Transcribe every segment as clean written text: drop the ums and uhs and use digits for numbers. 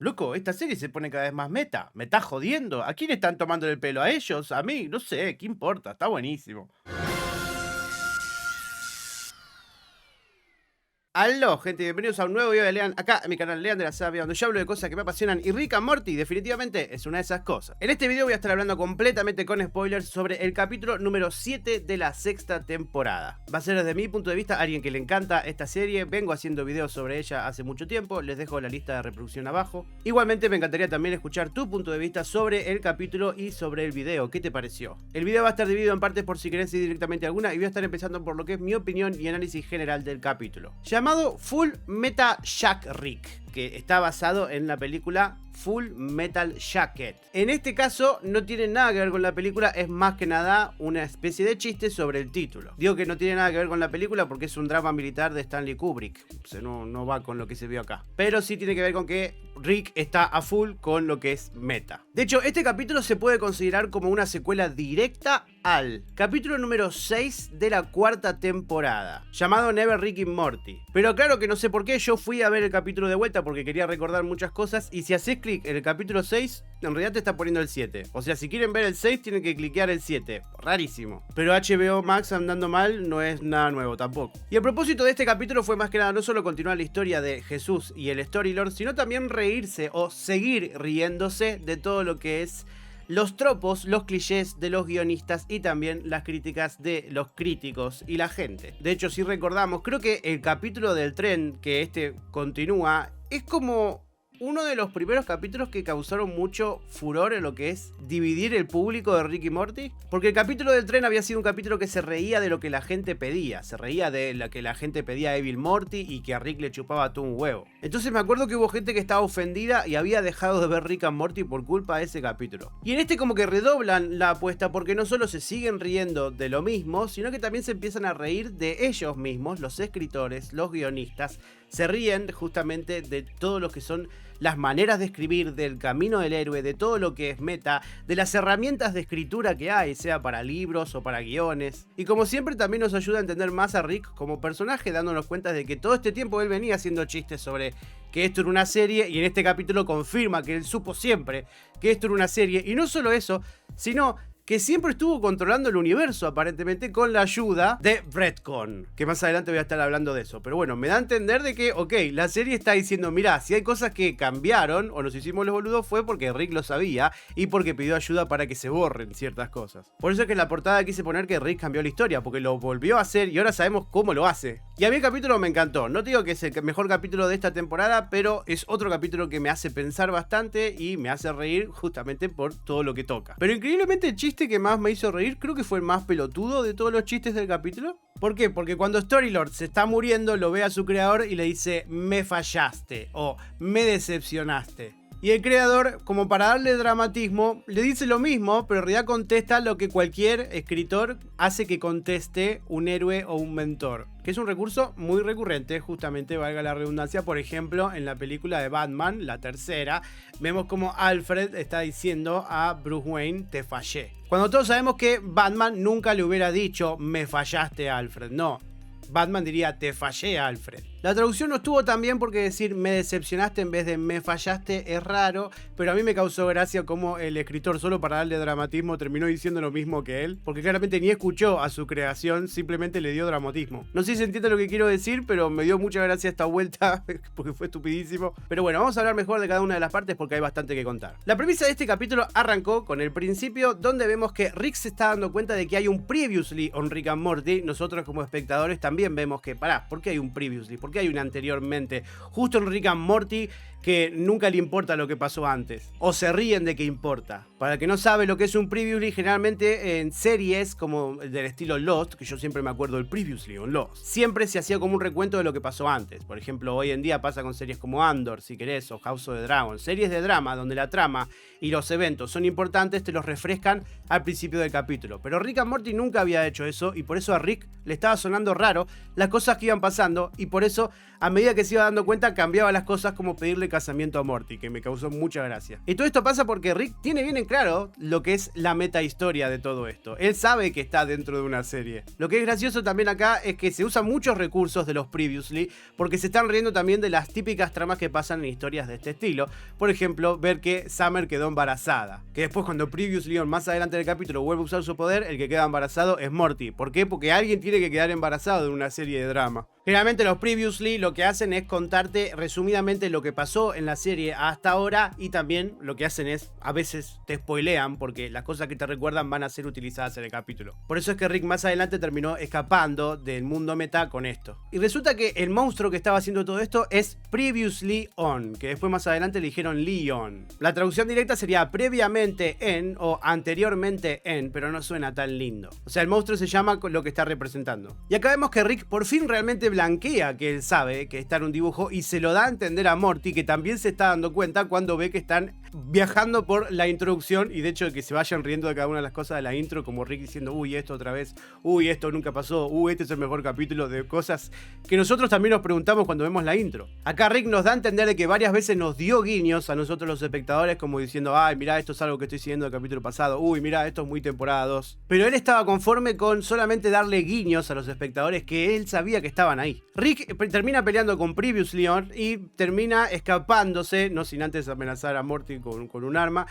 Loco, esta serie se pone cada vez más meta. ¿Me estás jodiendo? ¿A quién están tomando el pelo? ¿A ellos? ¿A mí? No sé, ¿qué importa? Está buenísimo. Aló, gente, bienvenidos a un nuevo video de Lean, acá en mi canal Lean de la Sabia, donde yo hablo de cosas que me apasionan y Rick and Morty definitivamente es una de esas cosas. En este video voy a estar hablando completamente con spoilers sobre el capítulo número 7 de la sexta temporada. Va a ser desde mi punto de vista alguien que le encanta esta serie, vengo haciendo videos sobre ella hace mucho tiempo, les dejo la lista de reproducción abajo. Igualmente me encantaría también escuchar tu punto de vista sobre el capítulo y sobre el video, ¿qué te pareció? El video va a estar dividido en partes por si querés ir directamente a alguna y voy a estar empezando por lo que es mi opinión y análisis general del capítulo. Llamado Full Metal Jacket Rick, que está basado en la película Full Metal Jacket. En este caso no tiene nada que ver con la película, es más que nada una especie de chiste sobre el título. Digo que no tiene nada que ver con la película porque es un drama militar de Stanley Kubrick, o sea, no va con lo que se vio acá. Pero sí tiene que ver con que Rick está a full con lo que es meta. De hecho, este capítulo se puede considerar como una secuela directa al capítulo número 6 de la cuarta temporada, llamado Never Rick and Morty. Pero claro que no sé por qué, yo fui a ver el capítulo de vuelta porque quería recordar muchas cosas, y si haces clic en el capítulo 6, en realidad te está poniendo el 7. O sea, si quieren ver el 6, tienen que cliquear el 7. Rarísimo. Pero HBO Max andando mal no es nada nuevo tampoco. Y el propósito de este capítulo fue más que nada no solo continuar la historia de Jesús y el Storylord, sino también reírse o seguir riéndose de todo lo que es los tropos, los clichés de los guionistas y también las críticas de los críticos y la gente. De hecho, si recordamos, creo que el capítulo del tren que este continúa es como uno de los primeros capítulos que causaron mucho furor en lo que es dividir el público de Rick y Morty. Porque el capítulo del tren había sido un capítulo que se reía de lo que la gente pedía. Se reía de lo que la gente pedía a Evil Morty y que a Rick le chupaba todo un huevo. Entonces me acuerdo que hubo gente que estaba ofendida y había dejado de ver Rick and Morty por culpa de ese capítulo. Y en este como que redoblan la apuesta porque no solo se siguen riendo de lo mismo, sino que también se empiezan a reír de ellos mismos, los escritores, los guionistas. Se ríen justamente de todo lo que son las maneras de escribir, del camino del héroe, de todo lo que es meta, de las herramientas de escritura que hay, sea para libros o para guiones. Y como siempre también nos ayuda a entender más a Rick como personaje, dándonos cuenta de que todo este tiempo él venía haciendo chistes sobre que esto era una serie, y en este capítulo confirma que él supo siempre que esto era una serie. Y no solo eso, sino que siempre estuvo controlando el universo, aparentemente, con la ayuda de Redcon, que más adelante voy a estar hablando de eso. Pero bueno, me da a entender de que, ok, la serie está diciendo, mirá, si hay cosas que cambiaron o nos hicimos los boludos fue porque Rick lo sabía y porque pidió ayuda para que se borren ciertas cosas. Por eso es que en la portada quise poner que Rick cambió la historia, porque lo volvió a hacer y ahora sabemos cómo lo hace. Y a mí el capítulo me encantó. No te digo que es el mejor capítulo de esta temporada, pero es otro capítulo que me hace pensar bastante y me hace reír justamente por todo lo que toca. Pero increíblemente el chiste que más me hizo reír creo que fue el más pelotudo de todos los chistes del capítulo. ¿Por qué? Porque cuando Storylord se está muriendo lo ve a su creador y le dice me fallaste o me decepcionaste. Y el creador, como para darle dramatismo, le dice lo mismo, pero en realidad contesta lo que cualquier escritor hace que conteste un héroe o un mentor. Que es un recurso muy recurrente, justamente, valga la redundancia. Por ejemplo, en la película de Batman, la tercera, vemos como Alfred está diciendo a Bruce Wayne, te fallé. Cuando todos sabemos que Batman nunca le hubiera dicho, me fallaste, Alfred. No, Batman diría, te fallé, Alfred. La traducción no estuvo tan bien porque decir me decepcionaste en vez de me fallaste es raro, pero a mí me causó gracia como el escritor, solo para darle dramatismo, terminó diciendo lo mismo que él, porque claramente ni escuchó a su creación, simplemente le dio dramatismo. No sé si se entiende lo que quiero decir, pero me dio mucha gracia esta vuelta porque fue estupidísimo. Pero bueno, vamos a hablar mejor de cada una de las partes porque hay bastante que contar. La premisa de este capítulo arrancó con el principio, donde vemos que Rick se está dando cuenta de que hay un previously on Rick and Morty. Nosotros como espectadores también vemos que, pará, ¿por qué hay un previously? ¿Por qué hay un anteriormente? Justo en Rick and Morty, que nunca le importa lo que pasó antes, o se ríen de que importa. Para el que no sabe lo que es un previously, generalmente en series como del estilo Lost, que yo siempre me acuerdo del previously on Lost, siempre se hacía como un recuento de lo que pasó antes. Por ejemplo, hoy en día pasa con series como Andor, si querés, o House of the Dragon, series de drama donde la trama y los eventos son importantes, te los refrescan al principio del capítulo. Pero Rick and Morty nunca había hecho eso, y por eso a Rick le estaba sonando raro las cosas que iban pasando, y por eso eso, a medida que se iba dando cuenta, cambiaba las cosas, como pedirle casamiento a Morty, que me causó mucha gracia. Y todo esto pasa porque Rick tiene bien en claro lo que es la meta historia de todo esto. Él sabe que está dentro de una serie. Lo que es gracioso también acá es que se usan muchos recursos de los Previously, porque se están riendo también de las típicas tramas que pasan en historias de este estilo. Por ejemplo, ver que Summer quedó embarazada. Que después, cuando Previously más adelante del capítulo vuelve a usar su poder, el que queda embarazado es Morty. ¿Por qué? Porque alguien tiene que quedar embarazado en una serie de drama. Generalmente los Previously lo que hacen es contarte resumidamente lo que pasó en la serie hasta ahora, y también lo que hacen es, a veces te spoilean porque las cosas que te recuerdan van a ser utilizadas en el capítulo. Por eso es que Rick más adelante terminó escapando del mundo meta con esto. Y resulta que el monstruo que estaba haciendo todo esto es Previously On, que después más adelante le dijeron Leon. La traducción directa sería previamente en o anteriormente en, pero no suena tan lindo. O sea, el monstruo se llama lo que está representando. Y acá vemos que Rick por fin realmente blanquea que él sabe que está en un dibujo, y se lo da a entender a Morty, que también se está dando cuenta cuando ve que están viajando por la introducción, y de hecho que se vayan riendo de cada una de las cosas de la intro, como Rick diciendo, uy, esto otra vez, uy, esto nunca pasó, uy, este es el mejor capítulo, de cosas que nosotros también nos preguntamos cuando vemos la intro. Acá Rick nos da a entender de que varias veces nos dio guiños a nosotros los espectadores, como diciendo, ay, mirá, esto es algo que estoy siguiendo del capítulo pasado, uy, mirá, esto es muy temporada 2. Pero él estaba conforme con solamente darle guiños a los espectadores que él sabía que estaban ahí. Rick termina peleando con Previously On y termina escapándose, no sin antes amenazar a Morty con un arma.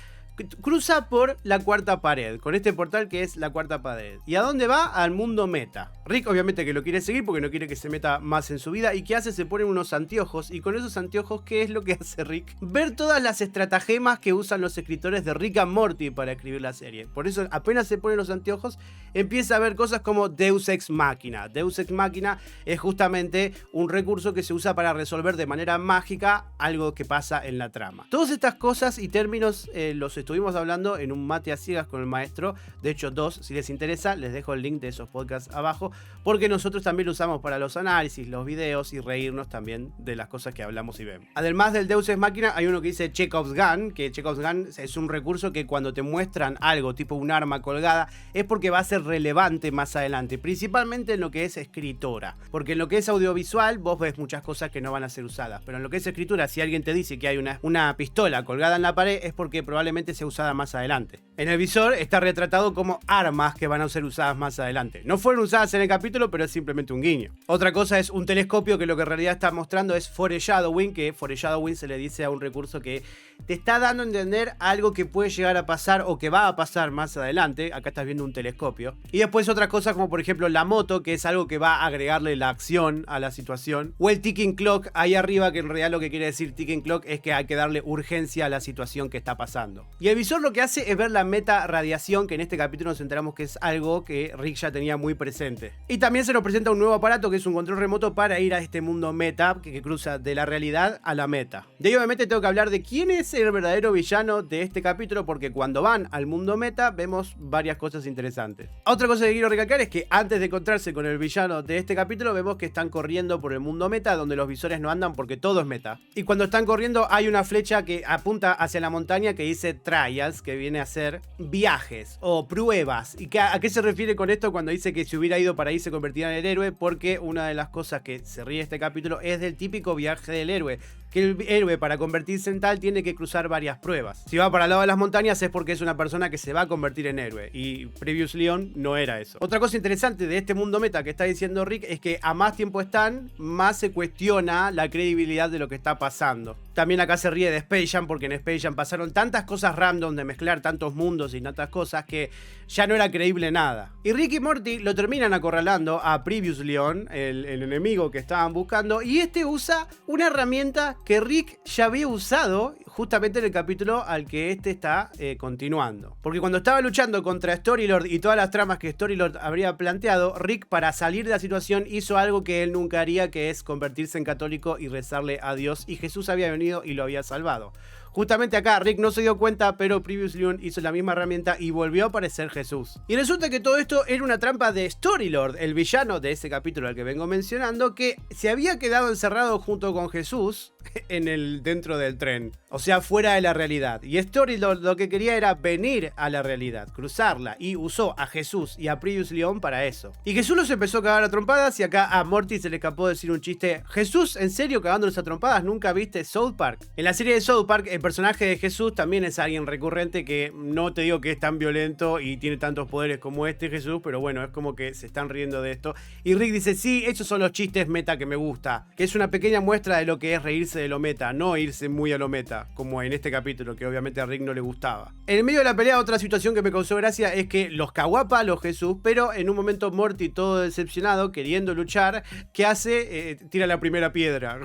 Cruza por la cuarta pared, con este portal que es la cuarta pared. ¿Y a dónde va? Al mundo meta. Rick obviamente que lo quiere seguir porque no quiere que se meta más en su vida. ¿Y qué hace? Se pone unos anteojos. Y con esos anteojos, ¿qué es lo que hace Rick? Ver todas las estratagemas que usan los escritores de Rick and Morty para escribir la serie. Por eso apenas se pone los anteojos, empieza a ver cosas como Deus Ex Machina. Deus Ex Machina es justamente un recurso que se usa para resolver de manera mágica algo que pasa en la trama. Todas estas cosas y términos los estuvimos hablando en un mate a ciegas con el maestro. De hecho, 2, si les interesa, les dejo el link de esos podcasts abajo, porque nosotros también lo usamos para los análisis, los videos y reírnos también de las cosas que hablamos y vemos. Además del Deus Ex Machina, hay uno que dice Chekhov's Gun, que Chekhov's Gun es un recurso que cuando te muestran algo tipo un arma colgada, es porque va a ser relevante más adelante, principalmente en lo que es escritora, porque en lo que es audiovisual vos ves muchas cosas que no van a ser usadas, pero en lo que es escritura, si alguien te dice que hay una pistola colgada en la pared, es porque probablemente sea usada más adelante. En el visor está retratado como armas que van a ser usadas más adelante. No fueron usadas en el capítulo, pero es simplemente un guiño. Otra cosa es un telescopio, que lo que en realidad está mostrando es foreshadowing, que foreshadowing se le dice a un recurso que te está dando a entender algo que puede llegar a pasar o que va a pasar más adelante. Acá estás viendo un telescopio. Y después otras cosas como por ejemplo la moto, que es algo que va a agregarle la acción a la situación. O el ticking clock ahí arriba, que en realidad lo que quiere decir ticking clock es que hay que darle urgencia a la situación que está pasando. Y el visor lo que hace es ver la meta radiación, que en este capítulo nos enteramos que es algo que Rick ya tenía muy presente. Y también se nos presenta un nuevo aparato que es un control remoto para ir a este mundo meta, que cruza de la realidad a la meta. De ahí obviamente tengo que hablar de quién es el verdadero villano de este capítulo, porque cuando van al mundo meta vemos varias cosas interesantes. Otra cosa que quiero recalcar es que antes de encontrarse con el villano de este capítulo, vemos que están corriendo por el mundo meta, donde los visores no andan porque todo es meta. Y cuando están corriendo hay una flecha que apunta hacia la montaña que dice Trials, que viene a ser viajes o pruebas. ¿Y a qué se refiere con esto cuando dice que si hubiera ido para ahí se convertiría en el héroe? Porque una de las cosas que se ríe este capítulo es del típico viaje del héroe, que el héroe para convertirse en tal tiene que cruzar varias pruebas. Si va para el lado de las montañas es porque es una persona que se va a convertir en héroe, y Previously On no era eso. Otra cosa interesante de este mundo meta que está diciendo Rick es que a más tiempo están, más se cuestiona la credibilidad de lo que está pasando. También acá se ríe de Space Jam, porque en Space Jam pasaron tantas cosas random de mezclar tantos mundos y tantas cosas que ya no era creíble nada. Y Rick y Morty lo terminan acorralando a Previously On, el enemigo que estaban buscando, y este usa una herramienta que Rick ya había usado justamente en el capítulo al que este está continuando. Porque cuando estaba luchando contra Storylord y todas las tramas que Storylord habría planteado, Rick, para salir de la situación, hizo algo que él nunca haría, que es convertirse en católico y rezarle a Dios, y Jesús había venido y lo había salvado. Justamente acá Rick no se dio cuenta, pero Previously On hizo la misma herramienta y volvió a aparecer Jesús. Y resulta que todo esto era una trampa de Storylord, el villano de ese capítulo al que vengo mencionando, que se había quedado encerrado junto con Jesús dentro del tren. o sea, fuera de la realidad. Y Story lo que quería era venir a la realidad, cruzarla, y usó a Jesús y a Previous Leon para eso. Y Jesús los empezó a cagar a trompadas, y acá a Morty se le escapó decir un chiste. Jesús, ¿en serio cagándolos a trompadas? ¿Nunca viste South Park? En la serie de South Park, el personaje de Jesús también es alguien recurrente que no te digo que es tan violento y tiene tantos poderes como este Jesús, pero bueno, es como que se están riendo de esto. Y Rick dice, sí, esos son los chistes meta que me gusta, que es una pequeña muestra de lo que es reírse de lo meta, no irse muy a lo meta, como en este capítulo, que obviamente a Rick no le gustaba. En el medio de la pelea, otra situación que me causó gracia es que los cagó a palos Jesús, pero en un momento Morty, todo decepcionado, queriendo luchar, ¿qué hace? Tira la primera piedra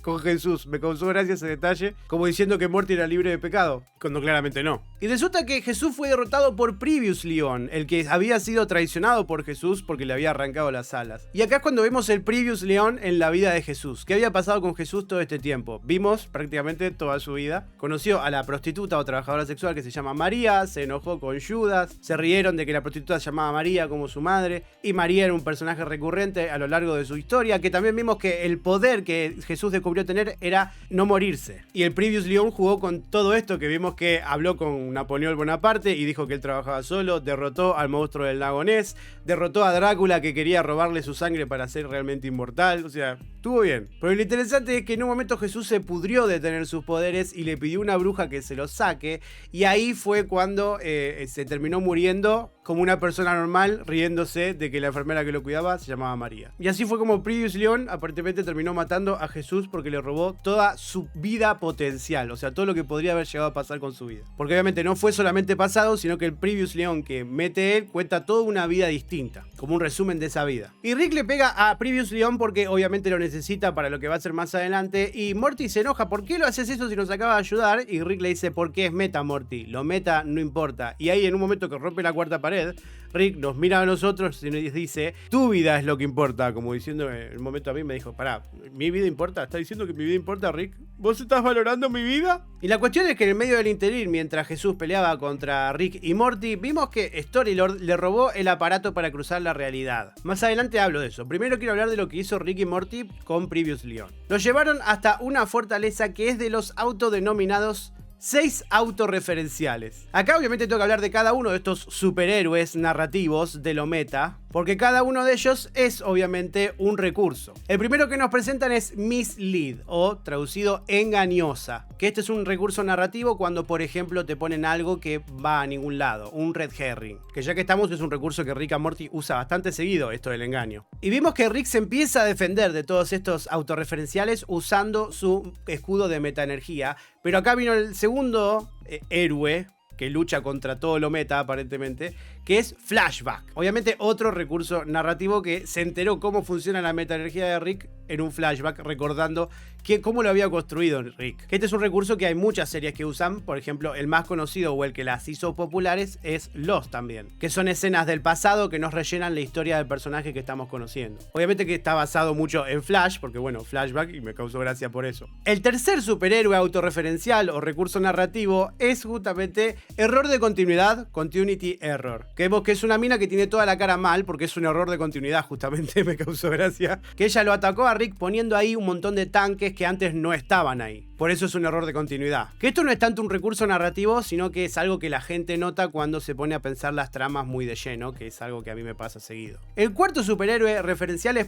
con Jesús. Me causó gracia ese detalle, como diciendo que Morty era libre de pecado, cuando claramente no. Y resulta que Jesús fue derrotado por Previous Leon, el que había sido traicionado por Jesús porque le había arrancado las alas. Y acá es cuando vemos el Previous Leon en la vida de Jesús. ¿Qué había pasado con Jesús todo este tiempo? Vimos prácticamente toda su vida. Conoció a la prostituta o trabajadora sexual que se llama María, se enojó con Judas, se rieron de que la prostituta se llamaba María como su madre, y María era un personaje recurrente a lo largo de su historia, que también vimos que el poder que Jesús descubrió tener era no morirse. Y el Previous Leon jugó con todo esto, que vimos que habló con Napoleón Bonaparte y dijo que él trabajaba solo, derrotó al monstruo del lago Ness, derrotó a Drácula que quería robarle su sangre para ser realmente inmortal, o sea, estuvo bien. Pero lo interesante es que en un momento Jesús se pudrió de tener sus poderes y le pidió a una bruja que se los saque, y ahí fue cuando se terminó muriendo como una persona normal, riéndose de que la enfermera que lo cuidaba se llamaba María. Y así fue como Previous Leon aparentemente terminó matando a Jesús porque le robó toda su vida potencial, o sea, todo lo que podría haber llegado a pasar con su vida. Porque obviamente no fue solamente pasado, sino que el Previous Leon que mete él cuenta toda una vida distinta, como un resumen de esa vida. Y Rick le pega a Previous Leon porque obviamente lo necesita para lo que va a hacer más adelante, y Morty se enoja, ¿por qué lo haces eso si nos acaba de ayudar? Y Rick le dice, porque es meta, Morty, lo meta no importa. Y ahí en un momento que rompe la cuarta pared, Rick nos mira a nosotros y nos dice, tu vida es lo que importa, como diciendo, en el momento a mí me dijo, pará, ¿mi vida importa? ¿Estás diciendo que mi vida importa, Rick? ¿Vos estás valorando mi vida? Y la cuestión es que en el medio del interín, mientras Jesús peleaba contra Rick y Morty, vimos que Storylord le robó el aparato para cruzar la realidad. Más adelante hablo de eso. Primero quiero hablar de lo que hizo Rick y Morty con Previous Leon. Los llevaron hasta una fortaleza que es de los autodenominados 6 autorreferenciales. Acá obviamente tengo que hablar de cada uno de estos superhéroes narrativos de lo meta, porque cada uno de ellos es obviamente un recurso. El primero que nos presentan es Mislead, o traducido engañosa, que este es un recurso narrativo cuando por ejemplo te ponen algo que va a ningún lado, un red herring, que ya que estamos es un recurso que Rick and Morty usa bastante seguido, esto del engaño. Y vimos que Rick se empieza a defender de todos estos autorreferenciales usando su escudo de metaenergía, pero acá vino el segundo héroe que lucha contra todo lo meta aparentemente, que es Flashback. Obviamente otro recurso narrativo que se enteró cómo funciona la metaenergía de Rick en un flashback, recordando cómo lo había construido Rick. Este es un recurso que hay muchas series que usan, por ejemplo, el más conocido o el que las hizo populares es Lost también, que son escenas del pasado que nos rellenan la historia del personaje que estamos conociendo. Obviamente que está basado mucho en Flash, porque bueno, flashback, y me causó gracia por eso. El tercer superhéroe autorreferencial o recurso narrativo es justamente error de continuidad, continuity error. Que vemos que es una mina que tiene toda la cara mal porque es un error de continuidad, justamente me causó gracia. Que ella lo atacó a Rick poniendo ahí un montón de tanques que antes no estaban ahí. Por eso es un error de continuidad. Que esto no es tanto un recurso narrativo, sino que es algo que la gente nota cuando se pone a pensar las tramas muy de lleno, que es algo que a mí me pasa seguido. El cuarto superhéroe referencial es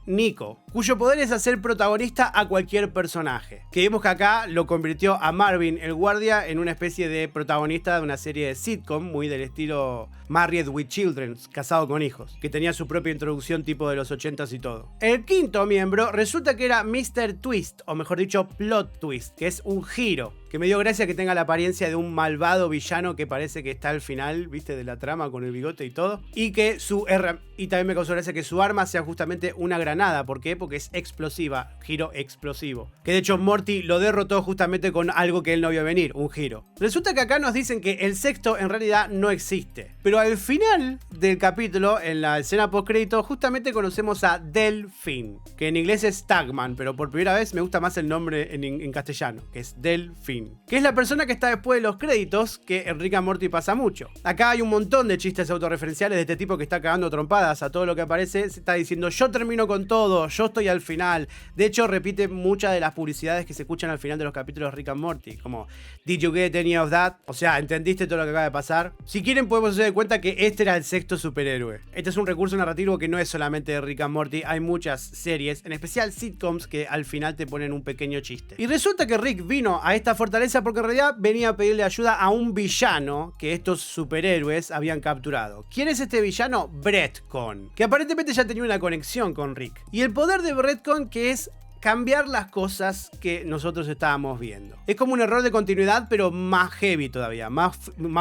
Nico, cuyo poder es hacer protagonista a cualquier personaje. Que vemos que acá lo convirtió a Marvin, el guardia, en una especie de protagonista de una serie de sitcom muy del estilo Married with Children, casado con hijos, que tenía su propia introducción tipo de los 80s y todo. El quinto miembro resulta que era Mr. Twist, o mejor dicho Plot Twist, que es un giro. Que me dio gracia que tenga la apariencia de un malvado villano que parece que está al final, viste, de la trama con el bigote y todo. Y que y también me causó gracia que su arma sea justamente una granada. ¿Por qué? Porque es explosiva, giro explosivo. Que de hecho Morty lo derrotó justamente con algo que él no vio venir, un giro. Resulta que acá nos dicen que el sexto en realidad no existe. Pero al final del capítulo, en la escena postcrédito, justamente conocemos a Delfin, que en inglés es Tagman, pero por primera vez me gusta más el nombre en castellano, que es Delfin. Martin, que es la persona que está después de los créditos, que en Rick and Morty pasa mucho. Acá hay un montón de chistes autorreferenciales de este tipo que está cagando trompadas a todo lo que aparece. Se está diciendo: yo termino con todo, yo estoy al final. De hecho, repite muchas de las publicidades que se escuchan al final de los capítulos de Rick and Morty, como "Did you get any of that?", o sea, ¿entendiste todo lo que acaba de pasar? Si quieren podemos hacer de cuenta que este era el sexto superhéroe. Este es un recurso narrativo que no es solamente de Rick and Morty, hay muchas series, en especial sitcoms, que al final te ponen un pequeño chiste. Y resulta que Rick vino a esta fortaleza porque en realidad venía a pedirle ayuda a un villano que estos superhéroes habían capturado. ¿Quién es este villano? Bretcon, que aparentemente ya tenía una conexión con Rick. Y el poder de Bretcon, que es cambiar las cosas que nosotros estábamos viendo. Es como un error de continuidad, pero más heavy todavía, más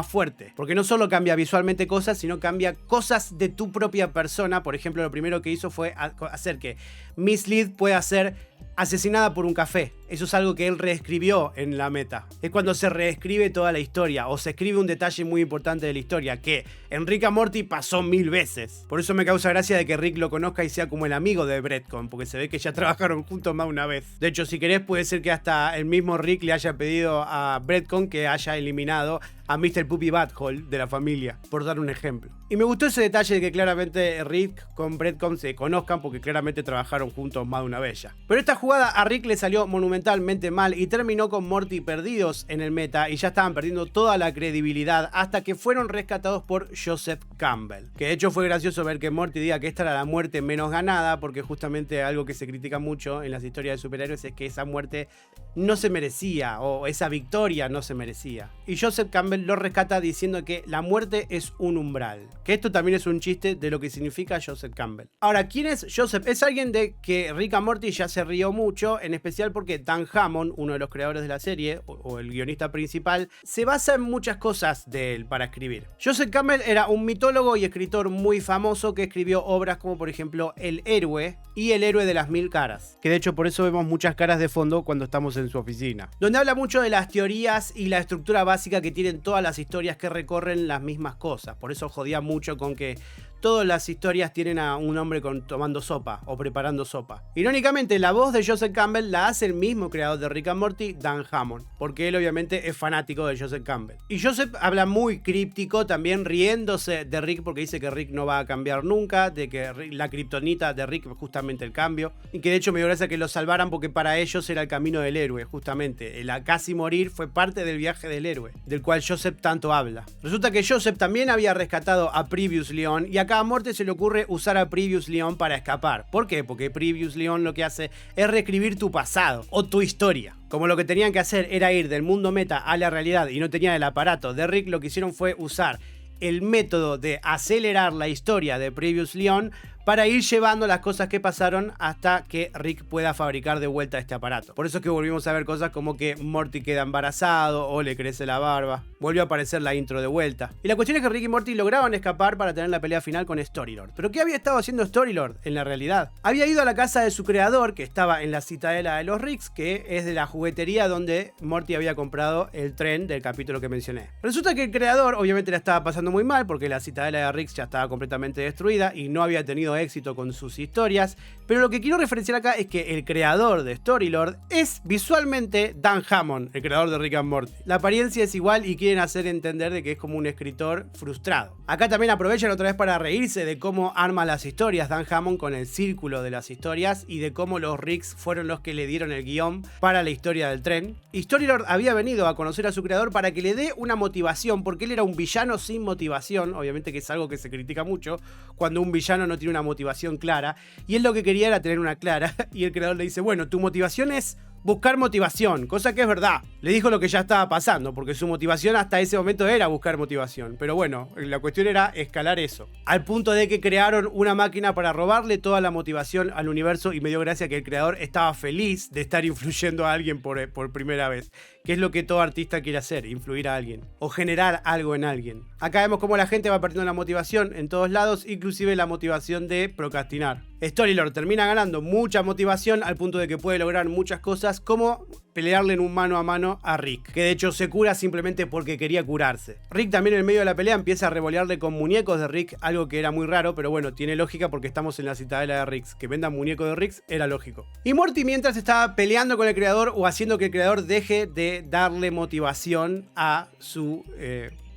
fuerte. Porque no solo cambia visualmente cosas, sino cambia cosas de tu propia persona. Por ejemplo, lo primero que hizo fue hacer que Miss Lid pueda ser asesinada por un café. Eso es algo que él reescribió en la meta. Es cuando se reescribe toda la historia, o se escribe un detalle muy importante de la historia, que en Rick and Morty pasó 1000 veces. Por eso me causa gracia de que Rick lo conozca y sea como el amigo de Bretcon, porque se ve que ya trabajaron juntos más de una vez. De hecho, si querés, puede ser que hasta el mismo Rick le haya pedido a Bretcon que haya eliminado a Mr. Puppy Butthole de la familia, por dar un ejemplo. Y me gustó ese detalle de que claramente Rick con Bretcon se conozcan, porque claramente trabajaron juntos más de una vez ya. Pero esta jugada a Rick le salió monumentalmente mal y terminó con Morty perdidos en el meta, y ya estaban perdiendo toda la credibilidad hasta que fueron rescatados por Joseph Campbell. Que de hecho fue gracioso ver que Morty diga que esta era la muerte menos ganada, porque justamente algo que se critica mucho en las historias de superhéroes es que esa muerte no se merecía, o esa victoria no se merecía. Y Joseph Campbell lo rescata diciendo que la muerte es un umbral. Que esto también es un chiste de lo que significa Joseph Campbell. Ahora, ¿quién es Joseph? Es alguien de que Rick and Morty ya se rió mucho, en especial porque Dan Hammond, uno de los creadores de la serie, o el guionista principal, se basa en muchas cosas de él para escribir. Joseph Campbell era un mitólogo y escritor muy famoso que escribió obras como por ejemplo El Héroe y El Héroe de las 1000 caras, que de hecho por eso vemos muchas caras de fondo cuando estamos en su oficina, donde habla mucho de las teorías y la estructura básica que tienen todas las historias que recorren las mismas cosas. Por eso jodía mucho con que todas las historias tienen a un hombre tomando sopa o preparando sopa. Irónicamente, la voz de Joseph Campbell la hace el mismo creador de Rick and Morty, Dan Hammond, porque él obviamente es fanático de Joseph Campbell. Y Joseph habla muy críptico, también riéndose de Rick, porque dice que Rick no va a cambiar nunca, de que la kriptonita de Rick es justamente el cambio, y que de hecho me dio gracia que lo salvaran porque para ellos era el camino del héroe, justamente. El casi morir fue parte del viaje del héroe, del cual Joseph tanto habla. Resulta que Joseph también había rescatado a Previous Leon, y acá a Morty se le ocurre usar a Previous Leon para escapar. ¿Por qué? Porque Previous Leon lo que hace es reescribir tu pasado o tu historia. Como lo que tenían que hacer era ir del mundo meta a la realidad y no tenían el aparato de Rick, lo que hicieron fue usar el método de acelerar la historia de Previous Leon para ir llevando las cosas que pasaron hasta que Rick pueda fabricar de vuelta este aparato. Por eso es que volvimos a ver cosas como que Morty queda embarazado o le crece la barba. Volvió a aparecer la intro de vuelta. Y la cuestión es que Rick y Morty lograban escapar para tener la pelea final con Storylord. ¿Pero qué había estado haciendo Storylord en la realidad? Había ido a la casa de su creador, que estaba en la Citadela de los Ricks, que es de la juguetería donde Morty había comprado el tren del capítulo que mencioné. Resulta que el creador obviamente la estaba pasando muy mal porque la Citadela de Ricks ya estaba completamente destruida y no había tenido éxito con sus historias, pero lo que quiero referenciar acá es que el creador de Storylord es visualmente Dan Hammond, el creador de Rick and Morty. La apariencia es igual y quieren hacer entender de que es como un escritor frustrado. Acá también aprovechan otra vez para reírse de cómo arma las historias Dan Hammond con el círculo de las historias y de cómo los Ricks fueron los que le dieron el guión para la historia del tren. Y Storylord había venido a conocer a su creador para que le dé una motivación, porque él era un villano sin motivación, obviamente que es algo que se critica mucho cuando un villano no tiene una motivación clara, y él lo que quería era tener una clara, y el creador le dice, bueno, tu motivación es buscar motivación, cosa que es verdad. Le dijo lo que ya estaba pasando, porque su motivación hasta ese momento era buscar motivación. Pero bueno, la cuestión era escalar eso. Al punto de que crearon una máquina para robarle toda la motivación al universo, y me dio gracia que el creador estaba feliz de estar influyendo a alguien por primera vez. Que es lo que todo artista quiere hacer, influir a alguien. O generar algo en alguien. Acá vemos cómo la gente va perdiendo la motivación en todos lados, inclusive la motivación de procrastinar. Storylord termina ganando mucha motivación al punto de que puede lograr muchas cosas herramientas como pelearle en un mano a mano a Rick, que de hecho se cura simplemente porque quería curarse. Rick también en medio de la pelea empieza a revolearle con muñecos de Rick, algo que era muy raro, pero bueno, tiene lógica porque estamos en la citadela de Rick. Que vendan muñecos de Rick era lógico. Y Morty mientras estaba peleando con el creador o haciendo que el creador deje de darle motivación a su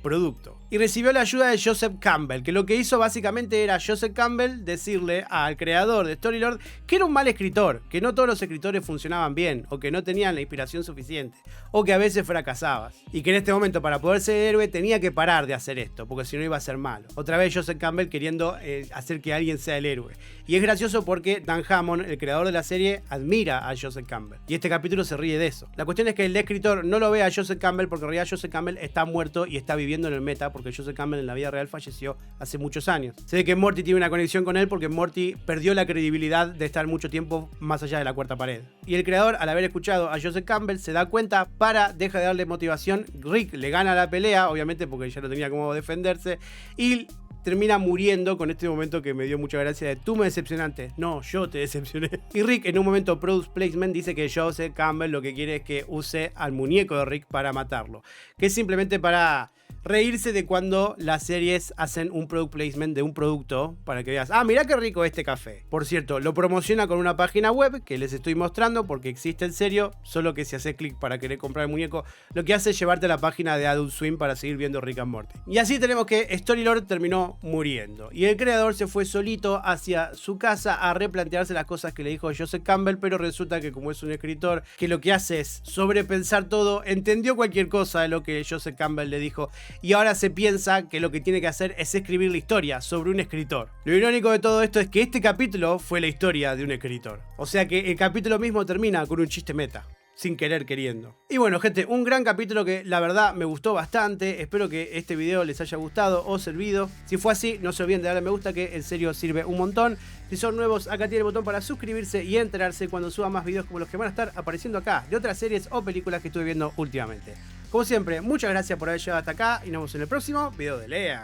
producto. Y recibió la ayuda de Joseph Campbell, que lo que hizo básicamente era Joseph Campbell decirle al creador de Storylord que era un mal escritor, que no todos los escritores funcionaban bien, o que no tenían la inspiración suficiente, o que a veces fracasabas. Y que en este momento para poder ser héroe tenía que parar de hacer esto, porque si no iba a ser malo. Otra vez Joseph Campbell queriendo hacer que alguien sea el héroe. Y es gracioso porque Dan Hammond, el creador de la serie, admira a Joseph Campbell. Y este capítulo se ríe de eso. La cuestión es que el escritor no lo ve a Joseph Campbell porque en realidad Joseph Campbell está muerto y está viviendo en el meta porque Joseph Campbell en la vida real falleció hace muchos años. Se ve que Morty tiene una conexión con él porque Morty perdió la credibilidad de estar mucho tiempo más allá de la cuarta pared. Y el creador, al haber escuchado a Joseph Campbell, se da cuenta, deja de darle motivación. Rick le gana la pelea, obviamente porque ya no tenía cómo defenderse, y termina muriendo con este momento que me dio mucha gracia de tú me decepcionaste. No, yo te decepcioné. Y Rick en un momento product placement dice que Joseph Campbell lo que quiere es que use al muñeco de Rick para matarlo. Que es simplemente para reírse de cuando las series hacen un product placement de un producto para que veas, ah, mirá qué rico este café. Por cierto, lo promociona con una página web que les estoy mostrando porque existe en serio, solo que si haces clic para querer comprar el muñeco, lo que hace es llevarte a la página de Adult Swim para seguir viendo Rick and Morty. Y así tenemos que Storylord terminó muriendo y el creador se fue solito hacia su casa a replantearse las cosas que le dijo Joseph Campbell, pero resulta que como es un escritor que lo que hace es sobrepensar todo, entendió cualquier cosa de lo que Joseph Campbell le dijo y ahora se piensa que lo que tiene que hacer es escribir la historia sobre un escritor. Lo irónico de todo esto es que este capítulo fue la historia de un escritor. O sea que el capítulo mismo termina con un chiste meta. Sin querer queriendo. Y bueno, gente, un gran capítulo que la verdad me gustó bastante. Espero que este video les haya gustado o servido. Si fue así, no se olviden de darle me gusta, que en serio sirve un montón. Si son nuevos, acá tiene el botón para suscribirse y enterarse cuando suba más videos como los que van a estar apareciendo acá, de otras series o películas que estuve viendo últimamente. Como siempre, muchas gracias por haber llegado hasta acá y nos vemos en el próximo video de Lean.